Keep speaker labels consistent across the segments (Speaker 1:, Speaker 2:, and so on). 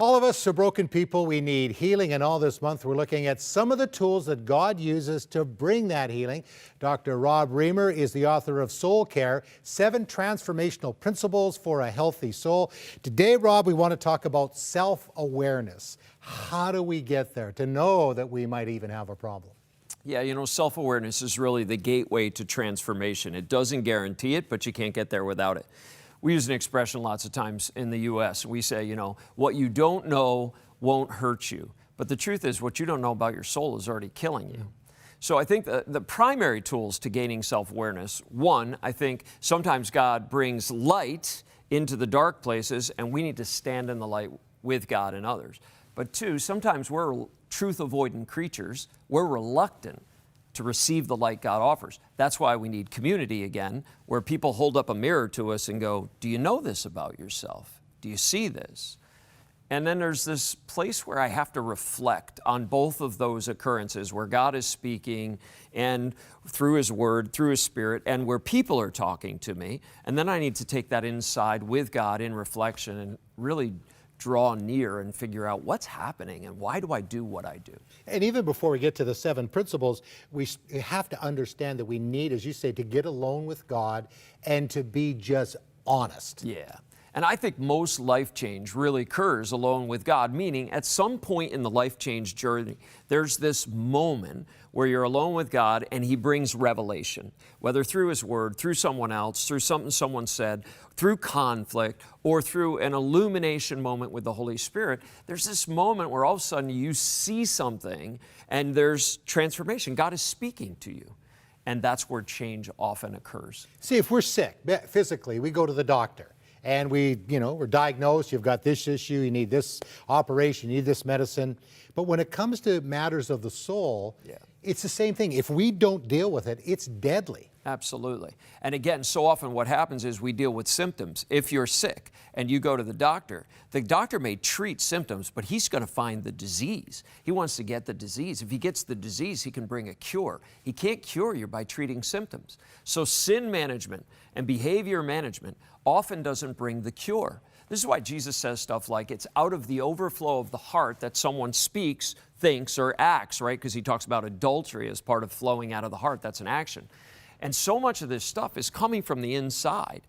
Speaker 1: All of us are broken people. We need healing, and all this month we're looking at some of the tools that God uses to bring that healing. Dr. Rob Reimer is the author of Soul Care, 7 Transformational Principles for a Healthy Soul. Today, Rob, we want to talk about self-awareness. How do we get there to know that we might even have a problem?
Speaker 2: Yeah, you know, self-awareness is really the gateway to transformation. It doesn't guarantee it, but you can't get there without it. We use an expression lots of times in the U.S. We say, you know, what you don't know won't hurt you. But the truth is, what you don't know about your soul is already killing you. So I think the primary tools to gaining self-awareness, one, I think sometimes God brings light into the dark places, and we need to stand in the light with God and others. But two, sometimes we're truth-avoidant creatures. We're reluctant to receive the light God offers. That's why we need community again, where people hold up a mirror to us and go, do you know this about yourself? Do you see this? And then there's this place where I have to reflect on both of those occurrences, where God is speaking and through His Word, through His Spirit, and where people are talking to me. And then I need to take that inside with God in reflection and really draw near and figure out what's happening and why do I do what I do.
Speaker 1: And even before we get to the 7 principles, we have to understand that we need, as you say, to get alone with God and to be just honest.
Speaker 2: Yeah. And I think most life change really occurs alone with God, meaning at some point in the life change journey, there's this moment where you're alone with God and He brings revelation, whether through His Word, through someone else, through something someone said, through conflict, or through an illumination moment with the Holy Spirit. There's this moment where all of a sudden you see something and there's transformation. God is speaking to you. And that's where change often occurs.
Speaker 1: See, if we're sick physically, we go to the doctor. And we're diagnosed, you've got this issue, you need this operation, you need this medicine. But when it comes to matters of the soul, it's the same thing. If we don't deal with it, it's deadly.
Speaker 2: Absolutely. And again, so often what happens is we deal with symptoms. If you're sick and you go to the doctor may treat symptoms, but he's going to find the disease. He wants to get the disease. If he gets the disease, he can bring a cure. He can't cure you by treating symptoms. So sin management and behavior management often doesn't bring the cure. This is why Jesus says stuff like, it's out of the overflow of the heart that someone speaks, thinks, or acts, right? Because he talks about adultery as part of flowing out of the heart. That's an action. And so much of this stuff is coming from the inside.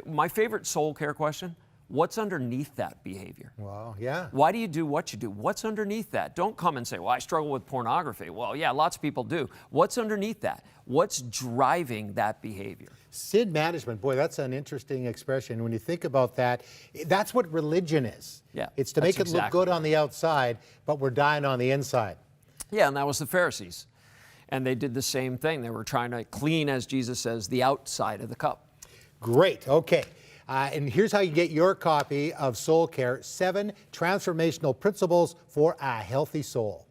Speaker 2: My favorite soul care question, what's underneath that behavior?
Speaker 1: Wow, yeah.
Speaker 2: Why do you do what you do? What's underneath that? Don't come and say, well, I struggle with pornography. Well, yeah, lots of people do. What's underneath that? What's driving that behavior?
Speaker 1: Sin management, boy, that's an interesting expression. When you think about that, that's what religion is.
Speaker 2: Yeah,
Speaker 1: it's to make it look good on the outside, but we're dying on the inside.
Speaker 2: Yeah, and that was the Pharisees. And they did the same thing. They were trying to clean, as Jesus says, the outside of the cup.
Speaker 1: Great, okay. And here's how you get your copy of Soul Care, 7 Transformational Principles for a Healthy Soul.